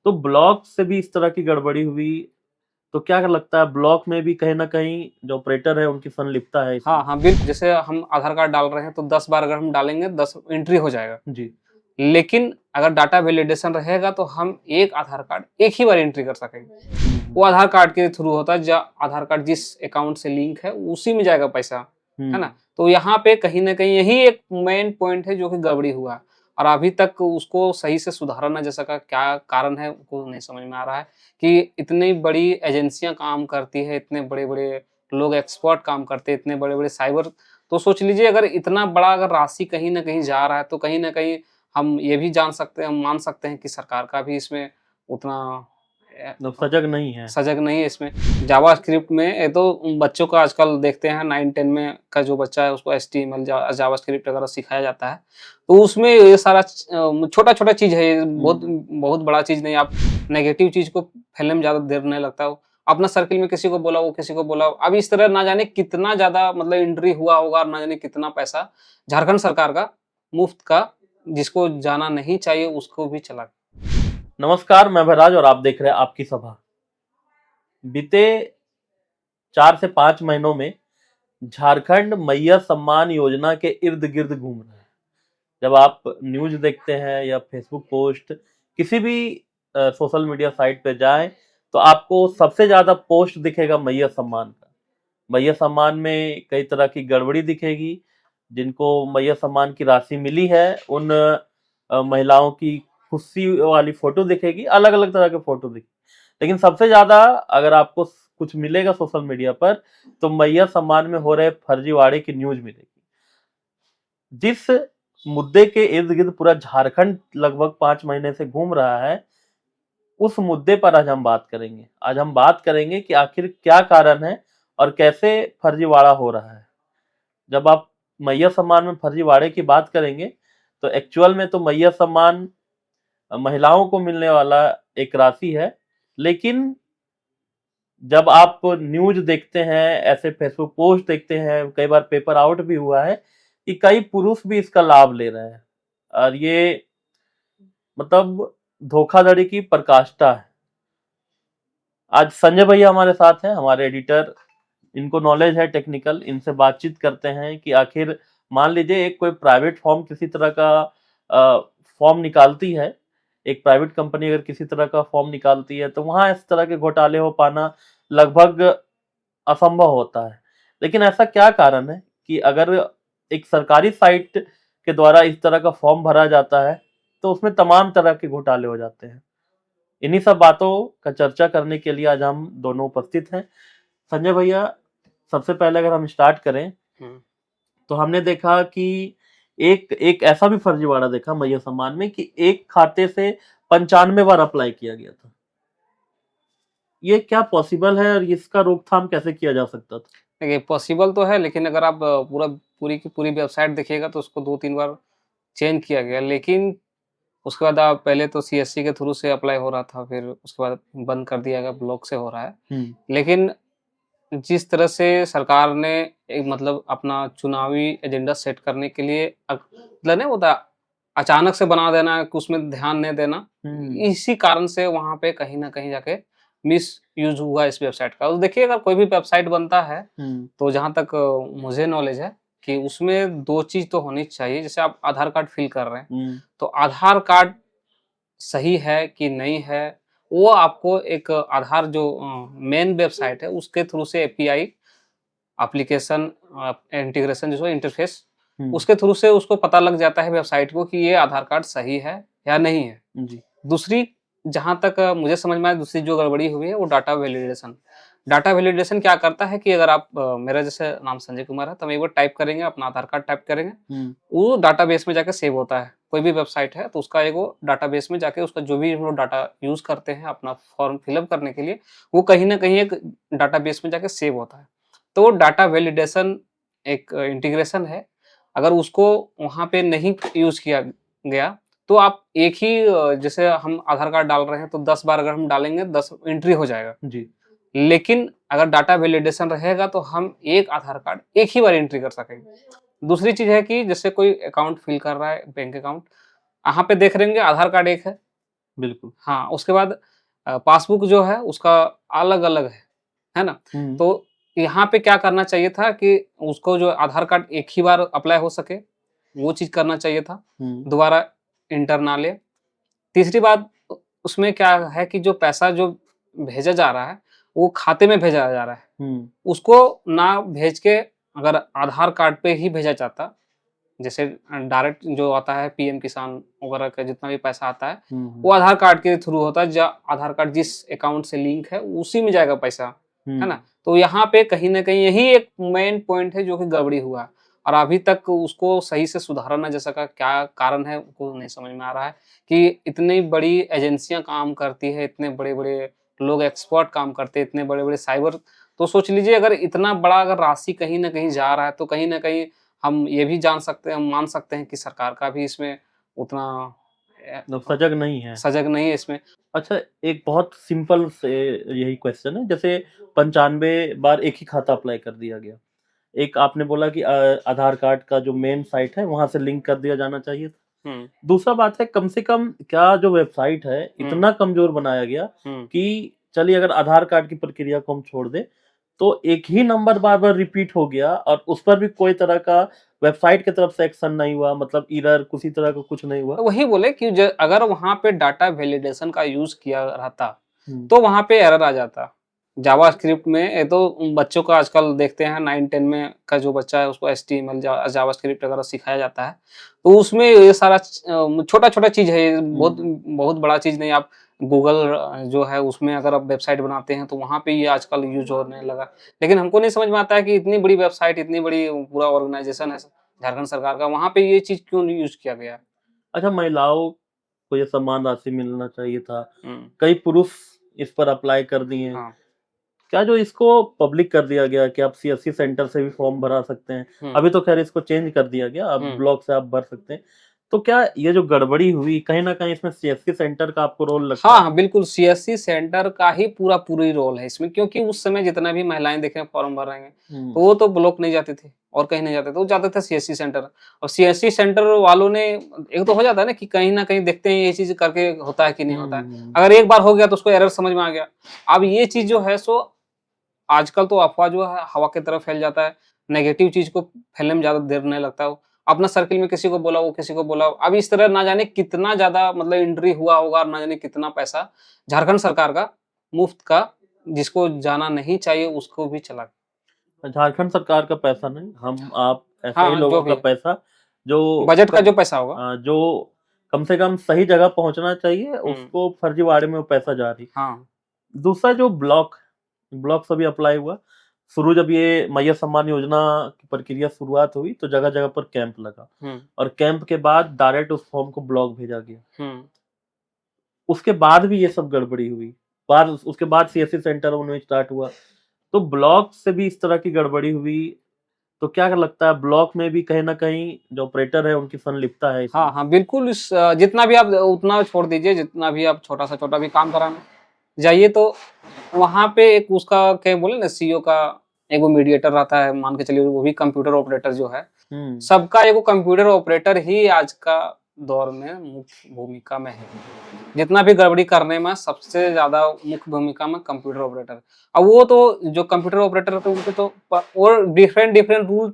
तो ब्लॉक से भी इस तरह की गड़बड़ी हुई, तो क्या लगता है ब्लॉक में भी कहीं न कहीं जो ऑपरेटर है उनकी संलिप्तता है हाँ, इसमें? हाँ, बिल्कुल, जैसे हम आधार कार्ड डाल रहे हैं तो 10 बार अगर हम डालेंगे 10 एंट्री हो जाएगा। जी। लेकिन अगर डाटा वैलिडेशन रहेगा तो हम एक आधार कार्ड एक ही बार एंट्री कर सकेंगे। हुँ, वो हुँ। आधार कार्ड के थ्रू होता है, ज आधार कार्ड जिस अकाउंट से लिंक है उसी में जाएगा पैसा, है ना? हुँ। तो यहाँ पे कहीं न कहीं यही एक मेन पॉइंट है जो कि गड़बड़ी हुआ है और अभी तक उसको सही से सुधारा ना जा सका, क्या कारण है वो नहीं समझ में आ रहा है कि इतनी बड़ी एजेंसियाँ काम करती है, इतने बड़े-बड़े लोग एक्सपर्ट काम करते हैं, इतने बड़े-बड़े साइबर। तो सोच लीजिए अगर इतना बड़ा अगर राशि कहीं न कहीं जा रहा है तो कहीं न कहीं हम ये भी जान सकते हैं, हम मान सकते हैं कि सरकार का भी इसमें उतना मतलब सजग नहीं है। सजग नहीं है इसमें। जावास्क्रिप्ट में ये तो बच्चों का आजकल देखते हैं 9-10 में का जो बच्चा है उसको एचटीएमएल जावास्क्रिप्ट वगैरह सिखाया जाता है। तो उसमें ये सारा छोटा-छोटा चीज़ है ये, बहुत हुँ। बहुत बड़ा चीज़ नहीं है। आप नेगेटिव चीज़ को फैलने में ज़्यादा देर नहीं लगता हो। अपना सर्किल में किसी को बोला, वो किसी को बोला। अब इस तरह ना जाने कितना ज़्यादा मतलब एंट्री हुआ होगा और ना जाने कितना पैसा झारखंड सरकार का मुफ्त का, जिसको जाना नहीं चाहिए उसको भी चला गया। नमस्कार, मैं भराज और आप देख रहे हैं आपकी सभा। बीते 4 से 5 महीनों में झारखंड मैया सम्मान योजना के इर्द-गिर्द घूम रहा है। जब आप न्यूज़ देखते हैं या फेसबुक पोस्ट, किसी भी सोशल मीडिया साइट पे जाएँ, तो आपको सबसे ज़्यादा पोस्ट दिखेगा मैया सम्मान का। मैया सम्मान में कई तरह की गड़बड़ी दिखेगी, जिनको मैया सम्मान की राशि मिली है, उन महिलाओं की खुशी वाली फ़ोटो दिखेगी, अलग-अलग तरह के फ़ोटो दिखेंगे। लेकिन सबसे ज़्यादा अगर आपको कुछ मिलेगा सोशल मीडिया पर, तो मैया सम्मान में हो रहे फर्जीवाड़े की न्यूज़ मिलेगी। जिस मुद्दे के इर्द-गिर्द पूरा झारखंड लगभग 5 महीने से घूम रहा है, उस मुद्दे पर आज हम बात करेंगे। आज हम बात करेंगे कि आखिर क्या कारण है और कैसे फर्जीवाड़ा हो रहा है। जब आप मैया सम्मान में फर्जीवाड़े की बात करेंगे, तो एक्चुअल में तो मैया सम्मान महिलाओं को मिलने वाला एक राशि है, लेकिन जब आप न्यूज़ देखते हैं, ऐसे फेसबुक पोस्ट देखते हैं, कई बार पेपर आउट भी हुआ है कि कई पुरुष भी इसका लाभ ले रहे हैं और ये मतलब धोखाधड़ी की पराकाष्ठा है। आज संजय भैया हमारे साथ हैं, हमारे एडिटर, इनको नॉलेज है टेक्निकल, इनसे बातचीत करते हैं कि आखिर मान लीजिए एक कोई प्राइवेट फर्म किसी तरह का फॉर्म निकालती है, एक प्राइवेट कंपनी अगर किसी तरह का फॉर्म निकालती है, तो वहाँ इस तरह के घोटाले हो पाना लगभग असंभव होता है। लेकिन ऐसा क्या कारण है कि अगर एक सरकारी साइट के द्वारा इस तरह का फॉर्म भरा जाता है, तो उसमें तमाम तरह के घोटाले हो जाते हैं। इन्हीं सब बातों का चर्चा करने के लिए आज हम दोनों उपस्थित हैं। संजय भैया, सबसे पहले अगर हम स्टार्ट करें, हुँ। तो हमने देखा कि एक एक ऐसा भी फर्जीवाड़ा देखा मैया सम्मान में कि एक खाते से 95 बार अप्लाई किया गया था। ये क्या पॉसिबल है और इसका रोकथाम कैसे किया जा सकता था? देखिए पॉसिबल तो है, लेकिन अगर आप पूरी की पूरी वेबसाइट देखिएगा तो उसको 2-3 बार चेंज किया गया। लेकिन उसके बाद आप पहले तो सीएससी के थ्रू से अप्लाई हो रहा था, फिर उसके बाद बंद कर दिया गया, ब्लॉक से हो रहा है। हुँ। लेकिन जिस तरह से सरकार ने एक मतलब अपना चुनावी एजेंडा सेट करने के लिए मतलब नहीं होता, अचानक से बना देना कि उसमें ध्यान नहीं देना, हुँ। इसी कारण से वहाँ पे कहीं न कहीं जाके मिसयूज़ हुआ इस वेबसाइट का। तो देखिए अगर कोई भी वेबसाइट बनता है, हुँ। तो जहाँ तक मुझे नॉलेज है कि उसमें 2 चीज़ तो होनी चाहिए। जैसे आप आधार कार्ड फिल कर रहे हैं, हुँ। तो आधार कार्ड सही है कि नहीं है, वो आपको एक आधार जो मेन वेबसाइट है उसके थ्रू से एपीआई एप्लीकेशन इंटीग्रेशन जिसको इंटरफ़ेस, हुँ। उसके थ्रू से उसको पता लग जाता है वेबसाइट को कि ये आधार कार्ड सही है या नहीं है। जी। दूसरी, जहाँ तक मुझे समझ में आया, दूसरी जो गड़बड़ी हुई है वो डाटा वैलिडेशन। डाटा वैलिडेशन क्या करता है कि अगर आप मेरा जैसे नाम संजय कुमार है, तो हम एक बार टाइप करेंगे, अपना आधार कार्ड टाइप करेंगे, हुँ। वो डाटाबेस में जाके सेव होता है। कोई भी वेबसाइट है तो उसका एगो डाटाबेस में जाके उसका जो भी हम लोग डाटा यूज़ करते हैं अपना फॉर्म फिलअप करने के लिए, वो कहीं न कहीं एक डाटाबेस में जाके सेव होता है। तो वो डाटा वैलिडेशन एक इंटीग्रेशन है। अगर उसको वहाँ पे नहीं यूज़ किया गया, तो आप एक ही जैसे हम आधार कार्ड डाल रहे हैं तो 10 बार अगर हम डालेंगे 10 एंट्री हो जाएगा। जी। लेकिन अगर डाटा वैलिडेशन रहेगा तो हम एक आधार कार्ड एक ही बार एंट्री कर सकेंगे। दूसरी चीज़ है कि जैसे कोई अकाउंट फिल कर रहा है बैंक अकाउंट, यहाँ पे देख लेंगे आधार कार्ड एक है, बिल्कुल। हाँ, उसके बाद पासबुक जो है उसका अलग-अलग है ना? हुँ, तो यहाँ पे क्या करना चाहिए था कि उसको जो आधार कार्ड एक ही बार अप्लाई हो सके, वो चीज़ करना चाहिए था। हुँ, दोबारा इंटर ना ले। तीसरी बात उसमें क्या है कि जो पैसा जो भेजा जा रहा है, वो खाते में भेजा जा रहा है। हुँ, उसको ना भेज के अगर आधार कार्ड पे ही भेजा जाता, जैसे डायरेक्ट जो आता है पीएम किसान वगैरह का जितना भी पैसा आता है, हुँ, वो हुँ, आधार कार्ड के थ्रू होता है। आधार कार्ड जिस अकाउंट से लिंक है, उसी में जाएगा पैसा, है हुँ। ना? तो यहाँ पे कहीं न कहीं यही एक मेन पॉइंट है जो कि गड़बड़ी हुआ है और अभी तक उसको सही से सुधारा ना जा सका। क्या कारण है, वो नहीं समझ में आ रहा है कि इतनी बड़ी एजेंसियाँ काम करती है, इतने बड़े-बड़े लोग एक्सपर्ट काम करते हैं, इतने बड़े-बड़े साइबर। तो सोच लीजिए अगर इतना बड़ा अगर राशि कहीं न कहीं जा रहा है, तो कहीं न कहीं हम ये भी जान सकते हैं, हम मान सकते हैं कि सरकार का भी इसमें उतना मतलब सजग नहीं है। सजग नहीं है इसमें। अच्छा, एक बहुत सिंपल से यही क्वेश्चन है, जैसे 95 बार एक ही खाता अप्लाई कर दिया गया। एक आपने बोला कि आधार कार्ड का जो मेन साइट है, वहाँ से लिंक कर दिया जाना चाहिए था। हुँ, दूसरा बात है, कम से कम क्या जो वेबसाइट है, हुँ, इतना कमज़ोर बनाया गया हुँ। कि चलिए अगर आधार कार्ड की प्रक्रिया को हम छोड़ दें, तो एक ही नंबर बार-बार रिपीट हो गया और उस पर भी कोई तरह का वेबसाइट की तरफ से एक्शन नहीं हुआ, मतलब एरर किसी तरह का कुछ नहीं हुआ। तो वही बोले कि अगर वहाँ पे डाटा वैलिडेशन का यूज़ किया रहता, हुँ, तो वहाँ पे एरर आ जाता। जावास्क्रिप्ट में ये तो बच्चों को आजकल देखते हैं 9-10 में का जो बच्चा है उसको एचटीएमएल जावास्क्रिप्ट वगैरह सिखाया जाता है। तो उसमें ये सारा छोटा-छोटा चीज़ है, ये बहुत हुँ। बहुत बड़ा चीज़ नहीं। आप गूगल जो है उसमें अगर आप वेबसाइट बनाते हैं तो वहाँ पे ये आजकल यूज़ होने लगा। लेकिन हमको नहीं समझ में आता है कि इतनी बड़ी वेबसाइट, इतनी बड़ी पूरा ऑर्गनाइज़ेशन है झारखंड सरकार का, वहाँ पे ये चीज़ क्यों नहीं यूज़ किया गया? अच्छा, महिलाओं को ये सम्मान राशि मिलना चाहिए था। हुँ, कई पुरुष इस पर अप्लाई कर दिए हैं। हाँ। क्या जो इसको पब्लिक कर दिया गया कि आप सीएससी सेंटर से भी फॉर्म भरा सकते हैं। हुँ, अभी तो ख़ैर इसको चेंज कर दिया गया, अब हुँ। ब्लॉक से आप भर सकते हैं। तो क्या ये जो गड़बड़ी हुई, कहीं न कहीं इसमें सीएससी सेंटर का आपको रोल लगता हाँ, है? हाँ, बिल्कुल सीएससी सेंटर का ही पूरी रोल है इसमें, क्योंकि उस समय जितना भी महिलाएँ देखें फॉर्म भर रही हैं, हुँ, तो वो तो ब्लॉक नहीं जाते थे और कहीं नहीं जाते थे, वो जाते थे सीएससी सेंटर। और सीएससी सेंटर वालों ने एक तो हो जाता है ना कि कहीं न कहीं देखते हैं ये चीज़ करके होता है कि नहीं हुँ, होता है। हुँ, अगर एक बार हो गया तो उसको एरर समझ में आ गया। अब ये चीज़ जो है सो आजकल तो अफ़वाह जो है हवा की तरफ फैल जाता है। नेगेटिव चीज़ को फैलने में ज़्यादा देर नहीं लगता है। अपना सर्किल में किसी को बोला, वो किसी को बोला। अब इस तरह ना जाने कितना ज़्यादा मतलब एंट्री हुआ होगा और ना जाने कितना पैसा झारखंड सरकार का मुफ़्त का, जिसको जाना नहीं चाहिए उसको भी चला गया। झारखंड सरकार का पैसा नहीं, हम आप ऐसे ही हाँ, जो लोगों का भी पैसा जो बजट का कम जो पैसा होगा। जो कम से कम सही जगह पहुँचना चाहिए, हुँ, उसको फर्जीवाड़े में वो पैसा जारी। हाँ। दूसरा जो ब्लॉक से भी अप्लाई हुआ। शुरू जब ये मैया सम्मान योजना की प्रक्रिया शुरुआत हुई तो जगह-जगह पर कैंप लगा हुँ, और कैंप के बाद डायरेक्ट उस फॉर्म को ब्लॉक भेजा गया। हुँ। उसके बाद भी ये सब गड़बड़ी हुई। उसके बाद सीएससी सेंटर उनमें स्टार्ट हुआ। तो ब्लॉक से भी इस तरह की गड़बड़ी हुई, तो क्या लगता है ब्लॉक में भी कहीं न कहीं जो ऑपरेटर है उनकी संलिप्तता है इसमें? हाँ, हाँ, बिल्कुल जितना भी आप उतना छोड़ दीजिए, जितना भी आप छोटा से छोटा भी काम कराने जाइए तो वहाँ पे एक उसका क्या बोले ना सीईओ का एक वो मीडिएटर रहता है, मान के चलिए वो भी कंप्यूटर ऑपरेटर जो है। हुँ, सबका एगो कंप्यूटर ऑपरेटर ही आज का दौर में मुख्य भूमिका में है। जितना भी गड़बड़ी करने में सबसे ज़्यादा मुख्य भूमिका में कंप्यूटर ऑपरेटर। अब वो तो जो कंप्यूटर ऑपरेटर रहते हैं उनके तो और डिफरेंट रूल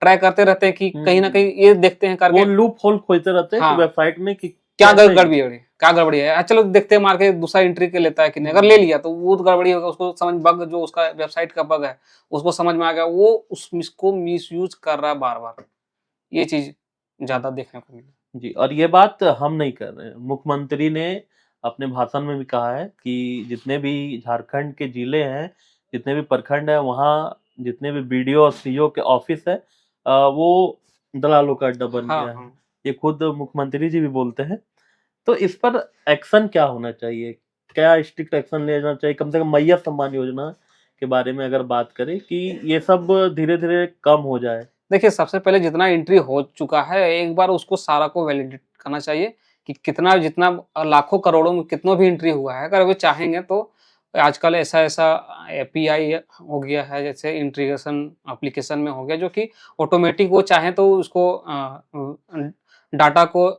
ट्राई करते रहते हैं कि हुँ, कहीं न हुँ। कहीं ये देखते हैं वो करके। लूप होल खोजते रहते हैं कि हाँ। वेबसाइट में कि क्या कैसे। गड़बड़ी है? चलो देखते हैं मार के दूसरा एंट्री के लेता है कि नहीं। अगर हुँ, ले लिया तो वो तो गड़बड़ी होगा, उसको समझ बग जो उसका वेबसाइट का बग है, उसको समझ में आ गया, वो उसको मिसयूज़ कर रहा है बार-बार। ये चीज़ ज़्यादा देखने को मिली। जी, और ये बात हम नहीं कर रहे हैं। मुख्यमंत्री ने अपने भाषण में भी कहा है कि जितने भी झारखंड के जिले हैं, जितने भी प्रखंड हैं, वहाँ जितने भी बीडीओ और सीईओ के ऑफ़िस है वो दलालों का अड्डा बन हाँ, गया है। हाँ। ये खुद मुख्यमंत्री जी भी बोलते हैं। तो इस पर एक्शन क्या होना चाहिए? क्या स्ट्रिक्ट एक्शन लिया जाना चाहिए? कम से कम मैया सम्मान योजना के बारे में अगर बात करें कि ये सब धीरे-धीरे कम हो जाए। देखिए, सबसे पहले जितना एंट्री हो चुका है, एक बार उसको सारा को वैलिडेट करना चाहिए कि कितना जितना लाखों करोड़ों में कितना भी एंट्री हुआ है, अगर वो चाहेंगे तो आजकल ऐसा-ऐसा एपीआई हो गया है, जैसे इंटीग्रेशन एप्लीकेशन में हो गया, जो कि ऑटोमेटिक वो चाहें तो उसको डाटा को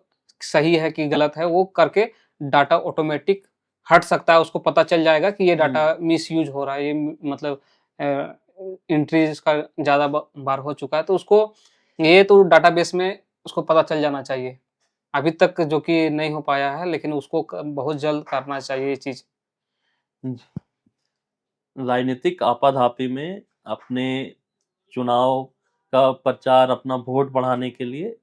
सही है कि गलत है, वो करके डाटा ऑटोमेटिक हट सकता है, उसको पता चल जाएगा कि ये डाटा मिसयूज हो रहा है, ये मतलब एंट्रीज का ज़्यादा बार हो चुका है, तो उसको ये तो डाटाबेस में उसको पता चल जाना चाहिए। अभी तक जो कि नहीं हो पाया है, लेकिन उसको बहुत जल्द करना चाहिए ये चीज़। राजनीतिक आपाधापी में अपने चुनाव का प्रचार, अपना वोट बढ़ाने के लिए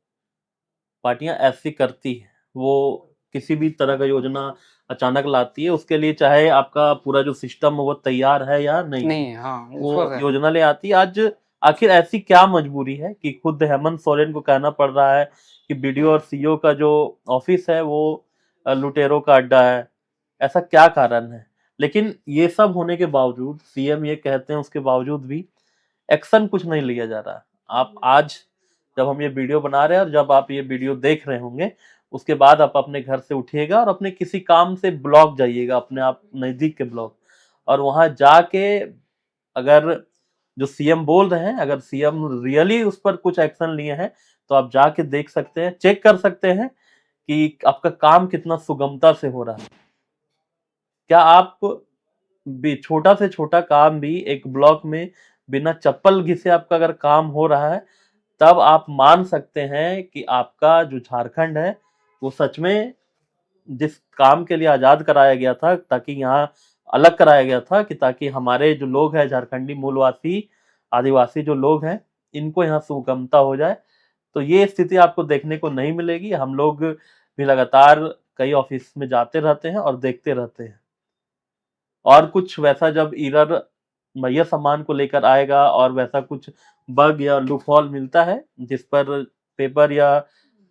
पार्टियां ऐसी करती हैं। वो किसी भी तरह का योजना अचानक लाती है, उसके लिए चाहे आपका पूरा जो सिस्टम है वो तैयार है या नहीं, नहीं है, हाँ, उस वो पर है। योजना ले आती है। आज आखिर ऐसी क्या मजबूरी है कि खुद हेमंत सोरेन को कहना पड़ रहा है कि बीडीओ और सीईओ का जो ऑफिस है वो लुटेरों का अड्डा है? ऐसा क्या कारण है? लेकिन ये सब होने के बावजूद, सीएम ये कहते हैं, उसके बावजूद भी एक्शन कुछ नहीं लिया जा रहा। आप आज जब हम ये वीडियो बना रहे हैं और जब आप ये वीडियो देख रहे होंगे, उसके बाद आप अपने घर से उठिएगा और अपने किसी काम से ब्लॉक जाइएगा, अपने आप नजदीक के ब्लॉक, और वहां जाके अगर जो सीएम बोल रहे हैं, अगर सीएम रियली उस पर कुछ एक्शन लिए हैं, तो आप जाके देख सकते हैं, चेक कर सकते हैं कि आपका काम कितना सुगमता से हो रहा है। क्या आप भी छोटा से छोटा काम भी एक ब्लॉक में बिना चप्पल घिसे आपका अगर काम हो रहा है, तब आप मान सकते हैं कि आपका जो झारखंड है वो सच में जिस काम के लिए आजाद कराया गया था, ताकि यहाँ अलग कराया गया था कि ताकि हमारे जो लोग हैं झारखंडी मूलवासी आदिवासी जो लोग हैं, इनको यहाँ सुगमता हो जाए, तो ये स्थिति आपको देखने को नहीं मिलेगी। हम लोग भी लगातार कई ऑफिस में जाते रहते हैं और देखते रहते हैं। और कुछ वैसा जब ईरर मैया सम्मान को लेकर आएगा और वैसा कुछ बग या लूपहॉल मिलता है जिस पर पेपर या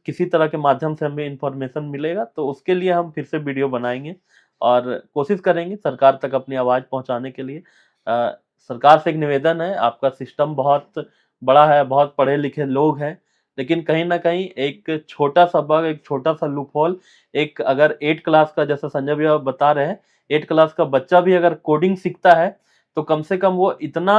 किसी तरह के माध्यम से हमें इंफॉर्मेशन मिलेगा, तो उसके लिए हम फिर से वीडियो बनाएंगे और कोशिश करेंगे सरकार तक अपनी आवाज़ पहुंचाने के लिए। सरकार से एक निवेदन है, आपका सिस्टम बहुत बड़ा है, बहुत पढ़े लिखे लोग हैं, लेकिन कहीं ना कहीं एक छोटा सा बग, एक छोटा सा लूपहॉल, एक अगर 8 क्लास का, जैसा संजय भैया बता रहे हैं, 8 क्लास का बच्चा भी अगर कोडिंग सीखता है तो कम से कम वो इतना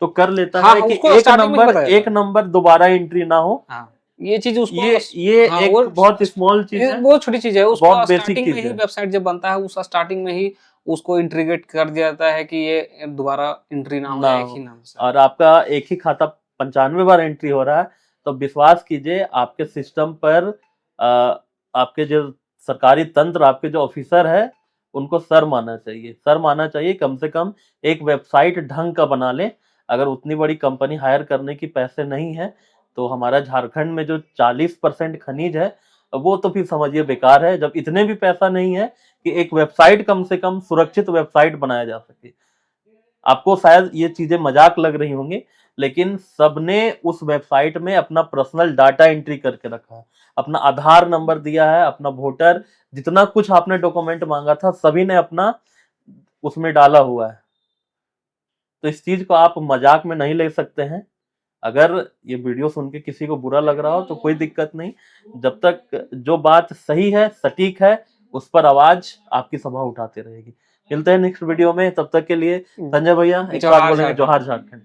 तो कर लेता हाँ, है कि उसको स्टार्टिंग में ही बताया एक नंबर दोबारा एंट्री ना हो। हाँ, ये चीज उसको ये हाँ, एक वो बहुत स्मॉल चीज है, बहुत छोटी चीज है। उसको बहुत बेसिक स्टार्टिंग में चीज ही है। वेबसाइट जब बनता है, उस स्टार्टिंग में ही उसको इंटीग्रेट कर दिया जाता है कि ये दोबारा एंट्री ना हो ना जाए एक हो। ही नाम से। और आपका एक ही खाता 95 बार एंट्री हो रहा है, तो विश्वास कीजिए आपके सिस्टम पर आपके जो सरकारी तंत्र, आपके जो ऑफिसर है, उनको सर मानना चाहिए, सर मानना चाहिए। कम से कम एक वेबसाइट ढंग का बना लें। अगर उतनी बड़ी कंपनी हायर करने की पैसे नहीं है, तो हमारा झारखंड में जो 40% खनिज है वो तो फिर समझिए बेकार है, जब इतने भी पैसा नहीं है कि एक वेबसाइट, कम से कम सुरक्षित वेबसाइट बनाया जा सके। आपको शायद ये चीजें मजाक लग रही होंगी, लेकिन सबने उस वेबसाइट में अपना पर्सनल डाटा एंट्री करके रखा है, अपना आधार नंबर दिया है, अपना वोटर, जितना कुछ आपने डॉक्यूमेंट मांगा था सभी ने अपना उसमें डाला हुआ है। तो इस चीज को आप मजाक में नहीं ले सकते हैं। अगर ये वीडियो सुन के किसी को बुरा लग रहा हो तो कोई दिक्कत नहीं, जब तक जो बात सही है, सटीक है, उस पर आवाज आपकी सभा उठाते रहेगी। मिलते हैं नेक्स्ट वीडियो में, तब तक के लिए संजय भैया एक बात बोलेंगे? जोहार झारखंड।